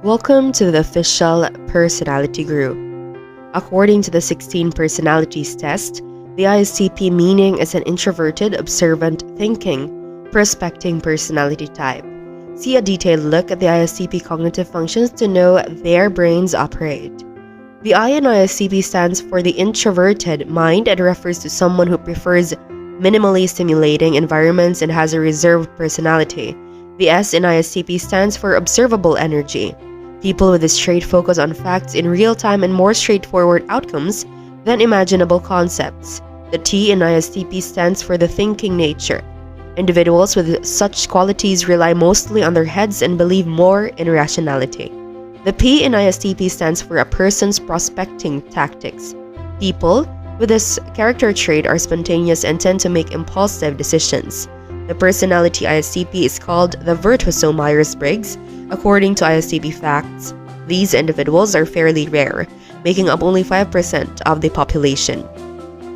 Welcome to the official personality group. According to the 16 personalities test, the ISTP meaning is an introverted, observant, thinking, prospecting personality type. See a detailed look at the ISTP cognitive functions to know their brains operate. The I in ISTP stands for the introverted mind and refers to someone who prefers minimally stimulating environments and has a reserved personality. The S in ISTP stands for observable energy. People with a straight focus on facts in real time and more straightforward outcomes than imaginable concepts. The T in ISTP stands for the thinking nature. Individuals with such qualities rely mostly on their heads and believe more in rationality. The P in ISTP stands for a person's prospecting tactics. People with this character trait are spontaneous and tend to make impulsive decisions. The personality ISTP is called the virtuoso Myers-Briggs. According to ISTP facts, these individuals are fairly rare, making up only 5% of the population.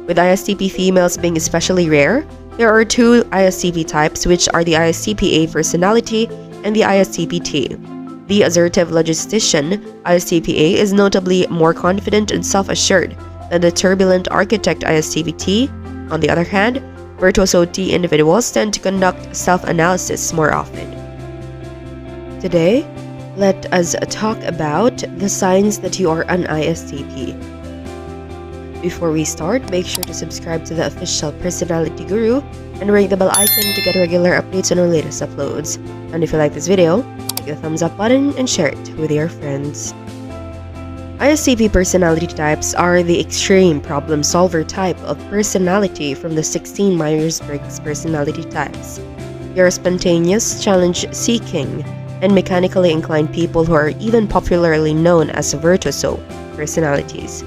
With ISTP females being especially rare, there are two ISTP types, which are the ISTPA personality and the ISTPT. The assertive logistician, ISTPA, is notably more confident and self-assured than the turbulent architect ISTPT. On the other hand, virtuoso T individuals tend to conduct self-analysis more often. Today, let us talk about the signs that you are an ISTP. Before we start, make sure to subscribe to the official Personality Guru and ring the bell icon to get regular updates on our latest uploads. And if you like this video, click the thumbs up button and share it with your friends. ISTP personality types are the extreme problem solver type of personality from the 16 Myers-Briggs personality types. They are spontaneous, challenge-seeking, and mechanically inclined people who are even popularly known as virtuoso personalities.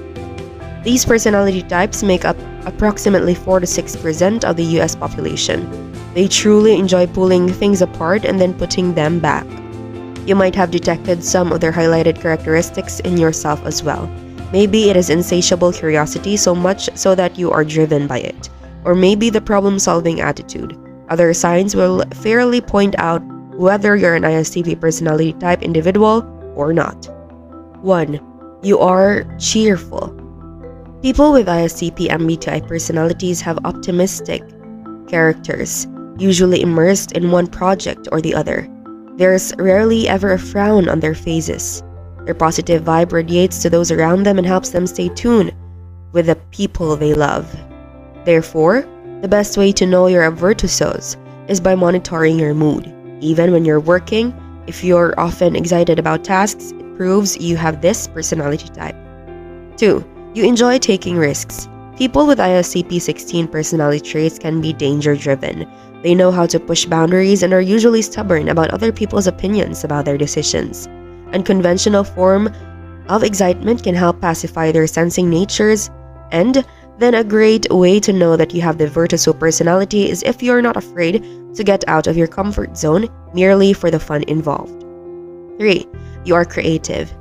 These personality types make up approximately 4 to 6% of the US population. They truly enjoy pulling things apart and then putting them back. You might have detected some of their highlighted characteristics in yourself as well. Maybe it is insatiable curiosity so much so that you are driven by it, or maybe the problem-solving attitude. Other signs will fairly point out whether you're an ISTP personality type individual or not. 1. You are cheerful. People with ISTP MBTI personalities have optimistic characters, usually immersed in one project or the other. There's rarely ever a frown on their faces. Their positive vibe radiates to those around them and helps them stay tuned with the people they love. Therefore, the best way to know you're a virtuoso is by monitoring your mood. Even when you're working, if you're often excited about tasks, it proves you have this personality type. 2. You enjoy taking risks. People with ISTP 16 personality traits can be danger-driven. They know how to push boundaries and are usually stubborn about other people's opinions about their decisions. Unconventional form of excitement can help pacify their sensing natures, and then a great way to know that you have the virtuoso personality is if you're not afraid to get out of your comfort zone merely for the fun involved. 3. You are creative.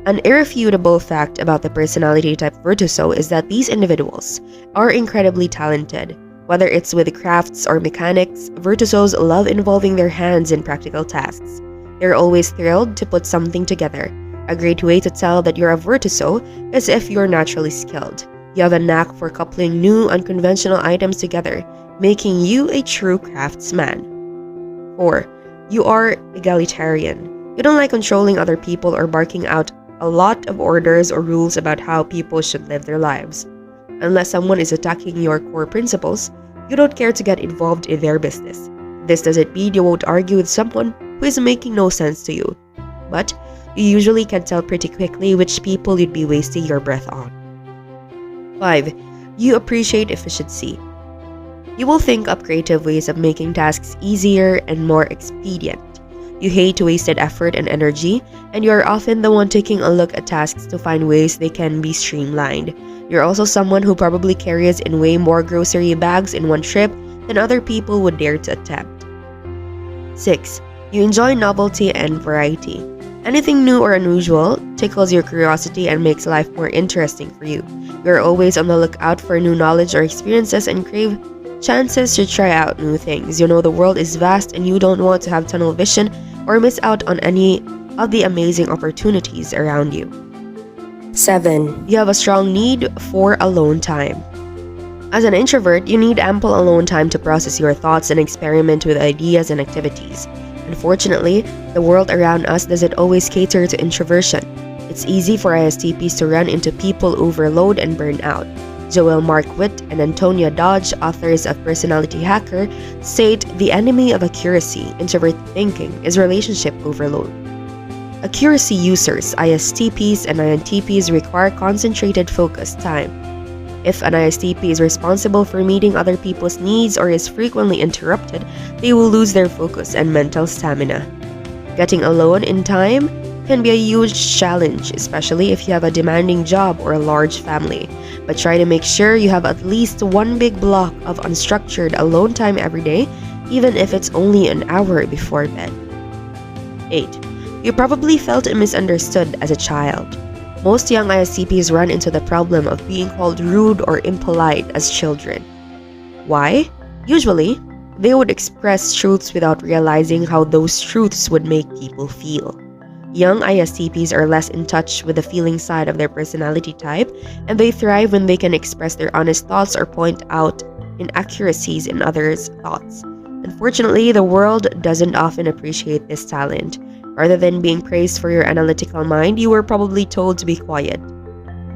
An irrefutable fact about the personality type virtuoso is that these individuals are incredibly talented. Whether it's with crafts or mechanics, virtuosos love involving their hands in practical tasks. They're always thrilled to put something together. A great way to tell that you're a virtuoso is if you're naturally skilled. You have a knack for coupling new, unconventional items together, making you a true craftsman. 4. You are egalitarian. You don't like controlling other people or barking out a lot of orders or rules about how people should live their lives. Unless someone is attacking your core principles, you don't care to get involved in their business. This doesn't mean you won't argue with someone who is making no sense to you, but you usually can tell pretty quickly which people you'd be wasting your breath on. 5. You appreciate efficiency. You will think up creative ways of making tasks easier and more expedient. You hate wasted effort and energy, and you are often the one taking a look at tasks to find ways they can be streamlined. You're also someone who probably carries in way more grocery bags in one trip than other people would dare to attempt. 6. You enjoy novelty and variety. Anything new or unusual tickles your curiosity and makes life more interesting for you. You're always on the lookout for new knowledge or experiences and crave chances to try out new things. You know the world is vast and you don't want to have tunnel vision or miss out on any of the amazing opportunities around you. 7. You have a strong need for alone time. As an introvert, you need ample alone time to process your thoughts and experiment with ideas and activities. Unfortunately, the world around us doesn't always cater to introversion. It's easy for ISTPs to run into people overload and burn out. Joel Markwitt and Antonia Dodge, authors of Personality Hacker, state the enemy of accuracy, introvert thinking, is relationship overload. Accuracy users, ISTPs and INTPs, require concentrated focused time. If an ISTP is responsible for meeting other people's needs or is frequently interrupted, they will lose their focus and mental stamina. Getting alone in time can be a huge challenge, especially if you have a demanding job or a large family. But try to make sure you have at least one big block of unstructured alone time every day, even if it's only an hour before bed. 8. You probably felt misunderstood as a child. Most young ISTPs run into the problem of being called rude or impolite as children. Why? Usually, they would express truths without realizing how those truths would make people feel. Young ISTPs are less in touch with the feeling side of their personality type, and they thrive when they can express their honest thoughts or point out inaccuracies in others' thoughts. Unfortunately, the world doesn't often appreciate this talent. Rather than being praised for your analytical mind, you were probably told to be quiet,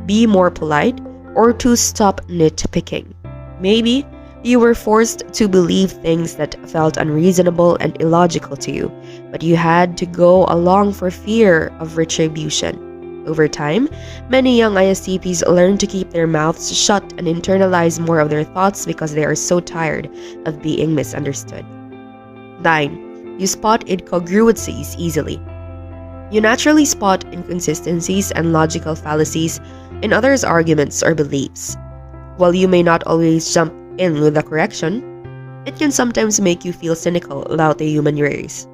be more polite, or to stop nitpicking. Maybe you were forced to believe things that felt unreasonable and illogical to you, but you had to go along for fear of retribution. Over time, many young ISTPs learn to keep their mouths shut and internalize more of their thoughts because they are so tired of being misunderstood. 9. You spot incongruencies easily. You naturally spot inconsistencies and logical fallacies in others' arguments or beliefs. While you may not always jump in with a correction, it can sometimes make you feel cynical about the human race.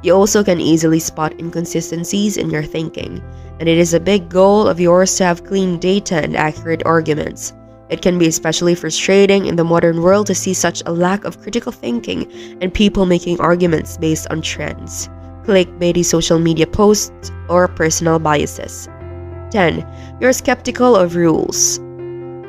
You also can easily spot inconsistencies in your thinking, and it is a big goal of yours to have clean data and accurate arguments. It can be especially frustrating in the modern world to see such a lack of critical thinking and people making arguments based on trends, clickbaity social media posts, or personal biases. 10. You're skeptical of rules.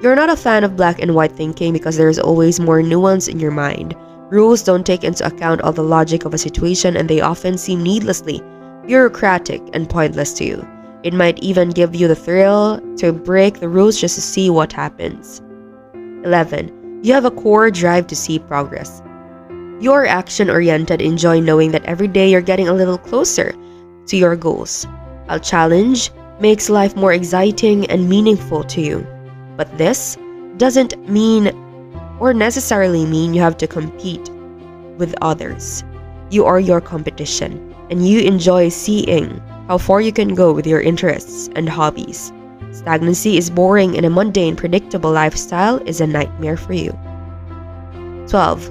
You're not a fan of black and white thinking because there's always more nuance in your mind. Rules don't take into account all the logic of a situation, and they often seem needlessly bureaucratic and pointless to you. It might even give you the thrill to break the rules just to see what happens. 11. You have a core drive to see progress. You're action-oriented, enjoy knowing that every day you're getting a little closer to your goals. A challenge makes life more exciting and meaningful to you. But this doesn't mean or necessarily mean you have to compete with others. You are your competition, and you enjoy seeing how far you can go with your interests and hobbies. Stagnancy is boring, and a mundane, predictable lifestyle is a nightmare for you. 12.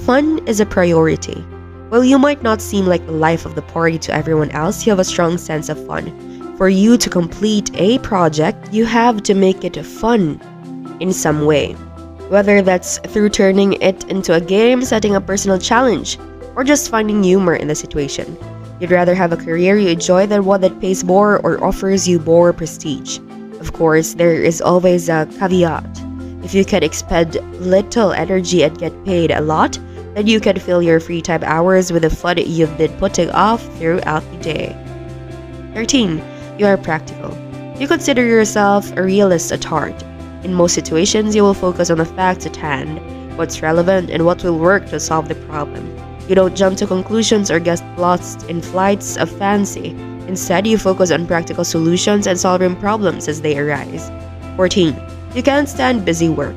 Fun is a priority. While you might not seem like the life of the party to everyone else, you have a strong sense of fun. For you to complete a project, you have to make it fun in some way. Whether that's through turning it into a game, setting a personal challenge, or just finding humor in the situation. You'd rather have a career you enjoy than one that pays more or offers you more prestige. Of course, there is always a caveat. If you can expend little energy and get paid a lot, then you can fill your free time hours with the fun you've been putting off throughout the day. 13. You are practical. You consider yourself a realist at heart. In most situations, you will focus on the facts at hand, what's relevant, and what will work to solve the problem. You don't jump to conclusions or get lost in flights of fancy. Instead, you focus on practical solutions and solving problems as they arise. 14. You can't stand busy work.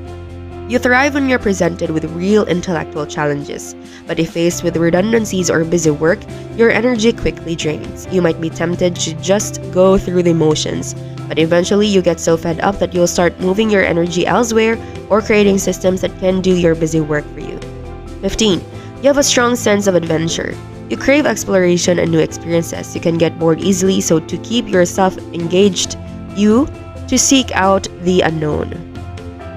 You thrive when you're presented with real intellectual challenges, but if faced with redundancies or busy work, your energy quickly drains. You might be tempted to just go through the motions, but eventually you get so fed up that you'll start moving your energy elsewhere or creating systems that can do your busy work for you. 15. You have a strong sense of adventure. You crave exploration and new experiences. You can get bored easily, so to keep yourself engaged, you to seek out the unknown.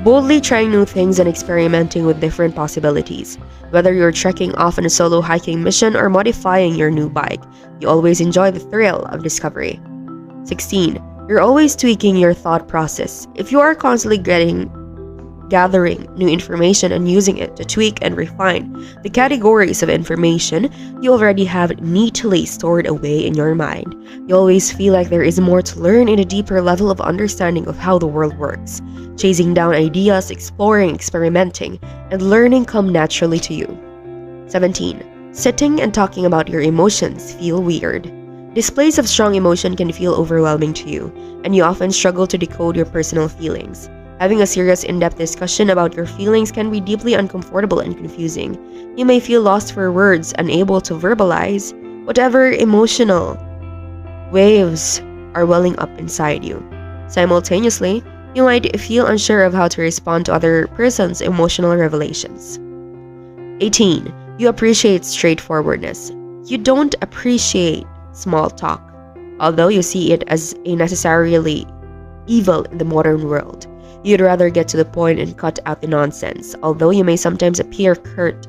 Boldly trying new things and experimenting with different possibilities. Whether you're trekking off on a solo hiking mission or modifying your new bike, you always enjoy the thrill of discovery. 16. You're always tweaking your thought process. If you are constantly gathering new information and using it to tweak and refine the categories of information you already have neatly stored away in your mind, you always feel like there is more to learn in a deeper level of understanding of how the world works. Chasing down ideas, exploring, experimenting, and learning come naturally to you. 17. Sitting and talking about your emotions feel weird. Displays of strong emotion can feel overwhelming to you, and you often struggle to decode your personal feelings. Having a serious, in-depth discussion about your feelings can be deeply uncomfortable and confusing. You may feel lost for words, unable to verbalize whatever emotional waves are welling up inside you. Simultaneously, you might feel unsure of how to respond to other person's emotional revelations. 18. You appreciate straightforwardness. You don't appreciate small talk, although you see it as a necessarily evil in the modern world. You'd rather get to the point and cut out the nonsense, although you may sometimes appear curt.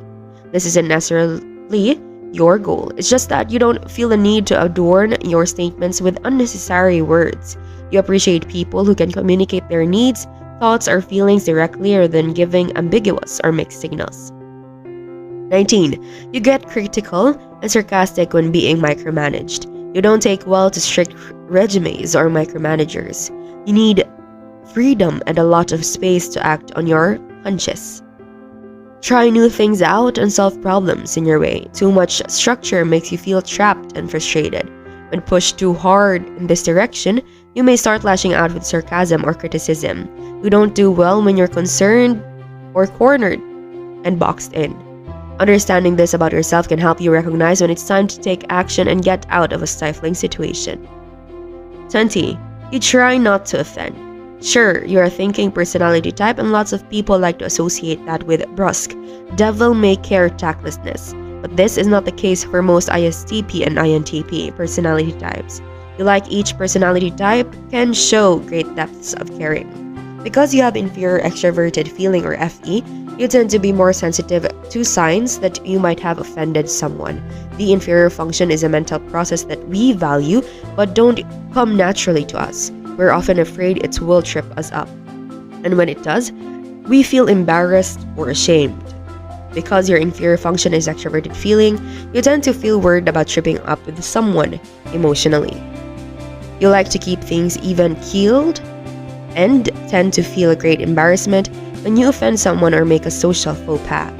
This isn't necessarily your goal. It's just that you don't feel the need to adorn your statements with unnecessary words. You appreciate people who can communicate their needs, thoughts, or feelings directly rather than giving ambiguous or mixed signals. 19. You get critical and sarcastic when being micromanaged. You don't take well to strict regimes or micromanagers. You need freedom and a lot of space to act on your hunches. Try new things out and solve problems in your way. Too much structure makes you feel trapped and frustrated. When pushed too hard in this direction, you may start lashing out with sarcasm or criticism. You don't do well when you're concerned or cornered and boxed in. Understanding this about yourself can help you recognize when it's time to take action and get out of a stifling situation. 20. You try not to offend. Sure, you're a thinking personality type and lots of people like to associate that with brusque, devil-may-care tactlessness. But this is not the case for most ISTP and INTP personality types. You, like each personality type, can show great depths of caring. Because you have inferior extroverted feeling or FE, you tend to be more sensitive to signs that you might have offended someone. The inferior function is a mental process that we value but don't come naturally to us. We're often afraid it will trip us up. And when it does, we feel embarrassed or ashamed. Because your inferior function is extroverted feeling, you tend to feel worried about tripping up with someone emotionally. You like to keep things even-keeled and tend to feel a great embarrassment when you offend someone or make a social faux pas.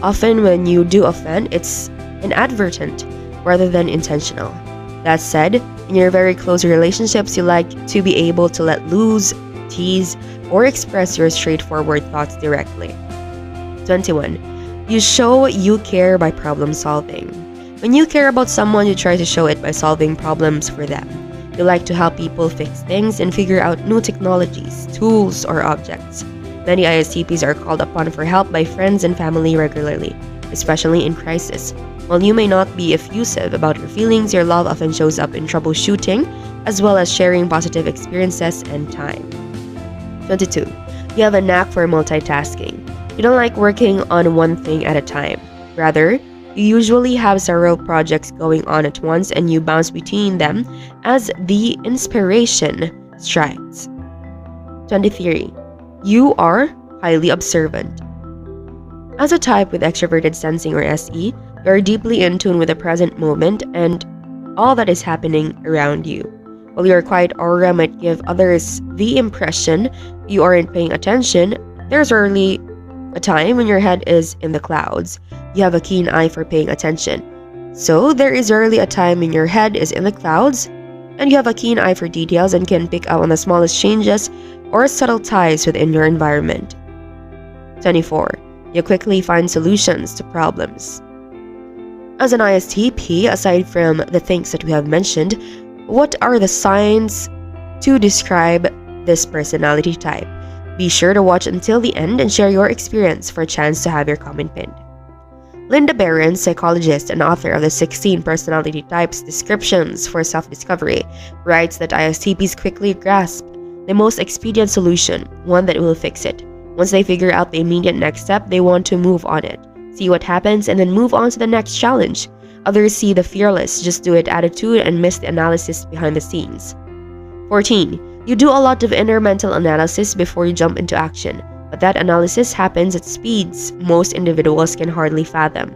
Often when you do offend, it's inadvertent rather than intentional. That said, in your very close relationships, you like to be able to let loose, tease, or express your straightforward thoughts directly. 21. You show you care by problem solving. When you care about someone, you try to show it by solving problems for them. You like to help people fix things and figure out new technologies, tools, or objects. Many ISTPs are called upon for help by friends and family regularly, especially in crisis. While you may not be effusive about your feelings, your love often shows up in troubleshooting, as well as sharing positive experiences and time. 22. You have a knack for multitasking. You don't like working on one thing at a time. Rather, you usually have several projects going on at once and you bounce between them as the inspiration strikes. 23. You are highly observant. As a type with extroverted sensing or SE, you are deeply in tune with the present moment and all that is happening around you. While your quiet aura might give others the impression you aren't paying attention, there's rarely a time when your head is in the clouds. You have a keen eye for paying attention. So there is rarely a time when your head is in the clouds and you have a keen eye for details and can pick up on the smallest changes or subtle ties within your environment. 24. You quickly find solutions to problems. As an ISTP, aside from the things that we have mentioned, what are the signs to describe this personality type? Be sure to watch until the end and share your experience for a chance to have your comment pinned. Linda Barron, psychologist and author of the 16 Personality Types Descriptions for Self-Discovery, writes that ISTPs quickly grasp the most expedient solution, one that will fix it. Once they figure out the immediate next step, they want to move on it. see what happens, and then move on to the next challenge. Others see the fearless, just do it attitude and miss the analysis behind the scenes. 14. You do a lot of inner mental analysis before you jump into action, but that analysis happens at speeds most individuals can hardly fathom.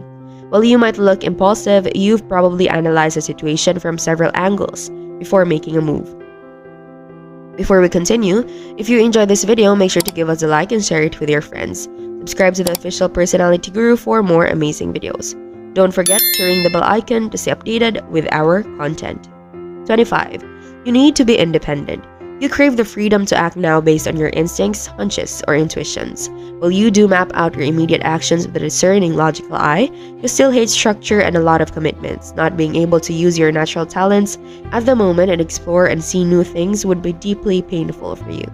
While you might look impulsive, you've probably analyzed a situation from several angles before making a move. Before we continue, if you enjoyed this video, make sure to give us a like and share it with your friends. Subscribe to the official Personality Guru for more amazing videos. Don't forget to ring the bell icon to stay updated with our content. 25. You need to be independent. You crave the freedom to act now based on your instincts, hunches, or intuitions. While you do map out your immediate actions with a discerning logical eye, you still hate structure and a lot of commitments. Not being able to use your natural talents at the moment and explore and see new things would be deeply painful for you.